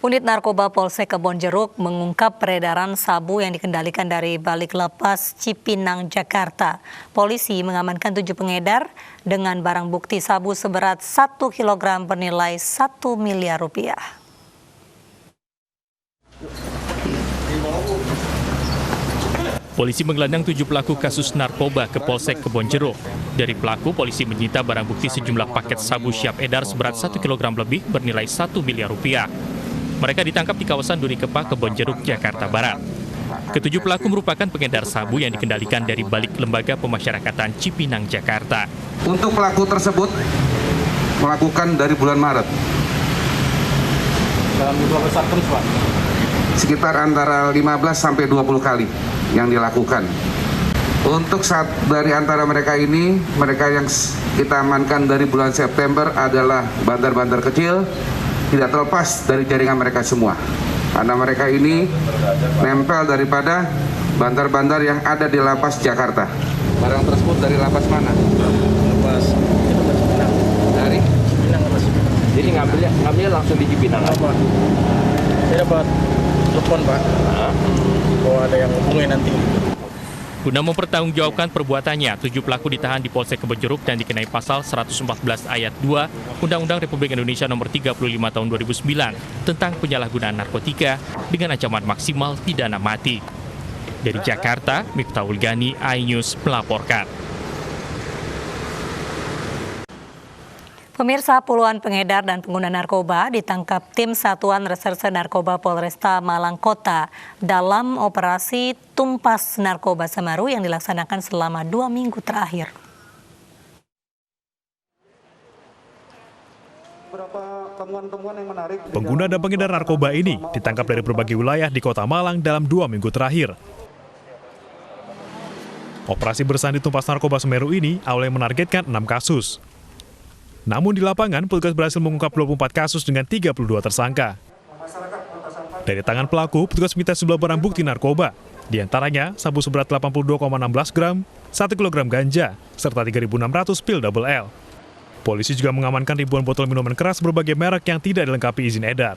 Unit Narkoba Polsek Kebonjeruk mengungkap peredaran sabu yang dikendalikan dari Baliklepas, Cipinang, Jakarta. Polisi mengamankan 7 pengedar dengan barang bukti sabu seberat 1 kg bernilai 1 miliar rupiah. Polisi menggelandang 7 pelaku kasus narkoba ke Polsek Kebonjeruk. Dari pelaku, polisi menyita barang bukti sejumlah paket sabu siap edar seberat 1 kg lebih bernilai 1 miliar rupiah. Mereka ditangkap di kawasan Durikepa, Kebonjeruk, Jakarta Barat. Ketujuh pelaku merupakan pengedar sabu yang dikendalikan dari balik Lembaga Pemasyarakatan Cipinang, Jakarta. Untuk pelaku tersebut melakukan dari bulan Maret. Dalam jumlah besar terus, Pak? Sekitar antara 15 sampai 20 kali yang dilakukan. Untuk dari antara mereka ini, mereka yang kita amankan dari bulan September adalah bandar-bandar kecil, tidak terlepas dari jaringan mereka semua. Karena mereka ini nempel daripada bandar-bandar yang ada di lapas Jakarta. Barang tersebut dari lapas mana? Lapas Cipinang. Dari? Cipinang, Lapas Cipinang. Jadi ngambilnya langsung di Cipinang? Apa? Saya dapat telepon, Pak. Bahwa ada yang hubungin nanti. Guna mempertanggungjawabkan perbuatannya, 7 pelaku ditahan di Polsek Kebonjeruk dan dikenai pasal 114 ayat 2 Undang-Undang Republik Indonesia Nomor 35 Tahun 2009 tentang penyalahgunaan narkotika dengan ancaman maksimal pidana mati. Dari Jakarta, Miftahul Gani, iNews melaporkan. Pemirsa, puluhan pengedar dan pengguna narkoba ditangkap tim Satuan Reserse Narkoba Polresta Malang Kota dalam operasi Tumpas Narkoba Semeru yang dilaksanakan selama 2 minggu terakhir. Pengguna dan pengedar narkoba ini ditangkap dari berbagai wilayah di Kota Malang dalam 2 minggu terakhir. Operasi bersandi Tumpas Narkoba Semeru ini awalnya menargetkan 6 kasus. Namun di lapangan, petugas berhasil mengungkap 24 kasus dengan 32 tersangka. Dari tangan pelaku, petugas menyita sejumlah barang bukti narkoba. Di antaranya, sabu seberat 82,16 gram, 1 kg ganja, serta 3.600 pil double L. Polisi juga mengamankan ribuan botol minuman keras berbagai merek yang tidak dilengkapi izin edar.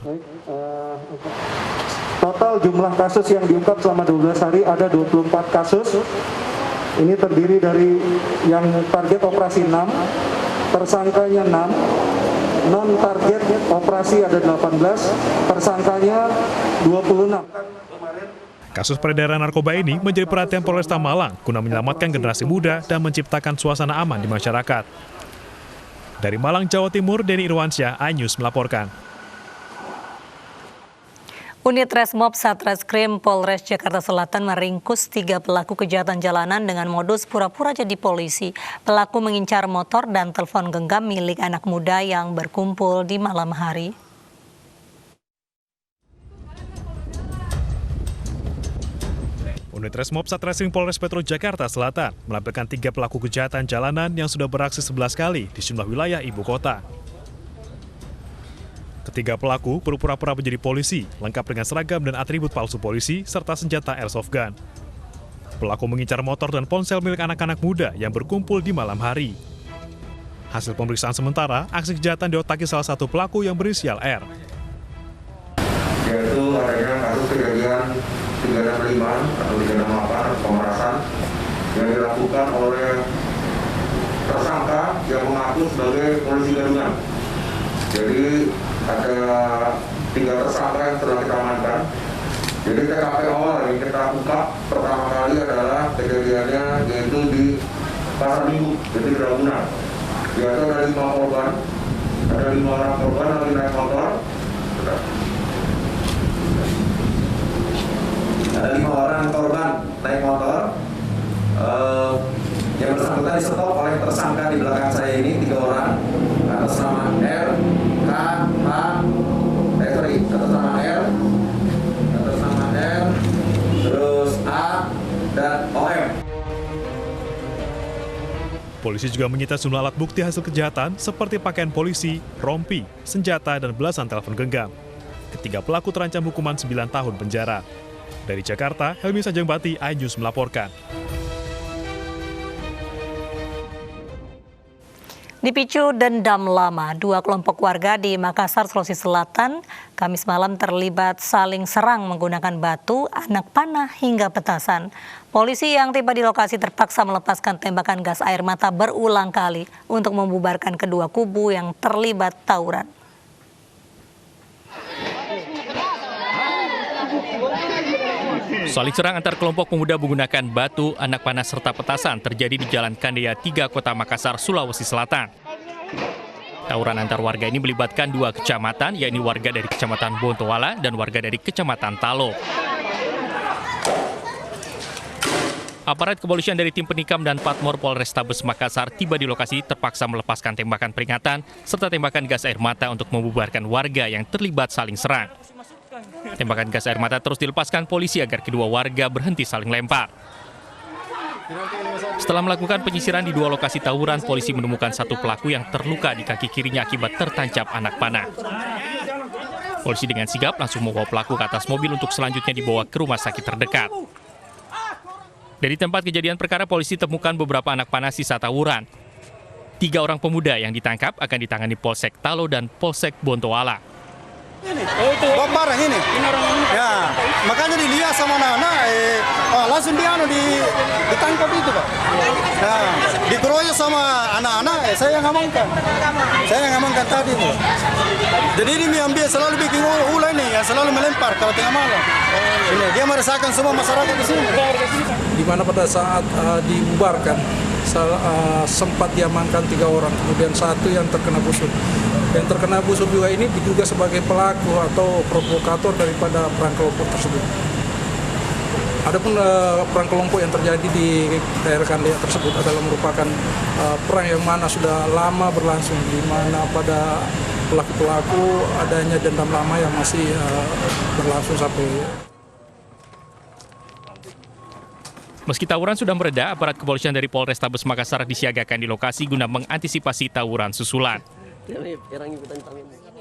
Total jumlah kasus yang diungkap selama 12 hari ada 24 kasus. Ini terdiri dari yang target operasi 6, tersangkanya 6, non-target operasi ada 18, tersangkanya 26. Kasus peredaran narkoba ini menjadi perhatian Polresta Malang guna menyelamatkan generasi muda dan menciptakan suasana aman di masyarakat. Dari Malang, Jawa Timur, Denny Irwansyah, iNews melaporkan. Unit Resmob Satreskrim Polres Jakarta Selatan meringkus 3 pelaku kejahatan jalanan dengan modus pura-pura jadi polisi. Pelaku mengincar motor dan telepon genggam milik anak muda yang berkumpul di malam hari. Unit Resmob Satreskrim Polres Metro Jakarta Selatan melaporkan 3 pelaku kejahatan jalanan yang sudah beraksi 11 kali di sejumlah wilayah ibu kota. Ketiga pelaku berpura-pura menjadi polisi, lengkap dengan seragam dan atribut palsu polisi, serta senjata airsoft gun. Pelaku mengincar motor dan ponsel milik anak-anak muda yang berkumpul di malam hari. Hasil pemeriksaan sementara, aksi kejahatan diotaki salah satu pelaku yang berinisial R. Yaitu adanya kasus kejadian 365 atau 368 pemerasan yang dilakukan oleh tersangka yang mengaku sebagai polisi gadungan. Jadi ada 3 tersangka yang telah kita amankan. Jadi TKP awal yang kita ungkap pertama kali adalah kejadiannya yaitu di Pasar Minggu, jadi di Ragunan. Yaitu ada 5 korban, ada 5 orang korban lagi naik motor. Ada 5 orang korban naik motor. Yang bersangkutan disetop oleh tersangka di belakang saya ini 3 orang atas nama R, K, H, atas nama R, terus A, dan OM. Polisi juga menyita sejumlah alat bukti hasil kejahatan seperti pakaian polisi, rompi, senjata, dan belasan telepon genggam. Ketiga pelaku terancam hukuman 9 tahun penjara. Dari Jakarta, Helmi Sanjangbati, iNews melaporkan. Dipicu dendam lama, dua kelompok warga di Makassar, Sulawesi Selatan, Kamis malam terlibat saling serang menggunakan batu, anak panah, hingga petasan. Polisi yang tiba di lokasi terpaksa melepaskan tembakan gas air mata berulang kali untuk membubarkan kedua kubu yang terlibat tawuran. Saling serang antar kelompok pemuda menggunakan batu, anak panah, serta petasan terjadi di Jalan Kandeya 3, Kota Makassar, Sulawesi Selatan. Tawuran antar warga ini melibatkan dua kecamatan, yakni warga dari Kecamatan Bontoala dan warga dari Kecamatan Talo. Aparat kepolisian dari tim penikam dan Patmor Polrestabes Makassar tiba di lokasi terpaksa melepaskan tembakan peringatan serta tembakan gas air mata untuk membubarkan warga yang terlibat saling serang. Tembakan gas air mata terus dilepaskan polisi agar kedua warga berhenti saling lempar. Setelah melakukan penyisiran di dua lokasi tawuran, polisi menemukan satu pelaku yang terluka di kaki kirinya akibat tertancap anak panah. Polisi dengan sigap langsung membawa pelaku ke atas mobil untuk selanjutnya dibawa ke rumah sakit terdekat. Dari tempat kejadian perkara, polisi temukan beberapa anak panah sisa tawuran. 3 orang pemuda yang ditangkap akan ditangani Polsek Talo dan Polsek Bontoala. Barang ini. Ya, makanya dilihat sama anak-anak, langsung ditangkap itu, Pak. Nah, dikeroyok sama anak-anak, saya yang amankan. Saya yang amankan tadi, Pak. Jadi ini ambil selalu bikin ulah ini, yang selalu melempar kalau tengah malam. Ini dia meresahkan semua masyarakat di sini. Di mana pada saat dibubarkan sempat diamankan 3 orang, kemudian 1 yang terkena busuk. Yang terkena busuk juga ini diduga sebagai pelaku atau provokator daripada perang kelompok tersebut. Adapun perang kelompok yang terjadi di daerah Kandeya tersebut adalah merupakan perang yang mana sudah lama berlangsung, di mana pada pelaku-pelaku adanya dendam lama yang masih berlangsung sampai. Meski tawuran sudah mereda, aparat kepolisian dari Polrestabes Makassar disiagakan di lokasi guna mengantisipasi tawuran susulan.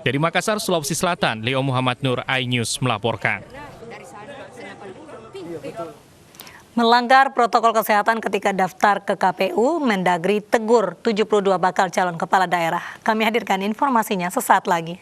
Dari Makassar, Sulawesi Selatan, Leo Muhammad Nur, iNews melaporkan. Melanggar protokol kesehatan ketika daftar ke KPU, Mendagri tegur 72 bakal calon kepala daerah. Kami hadirkan informasinya sesaat lagi.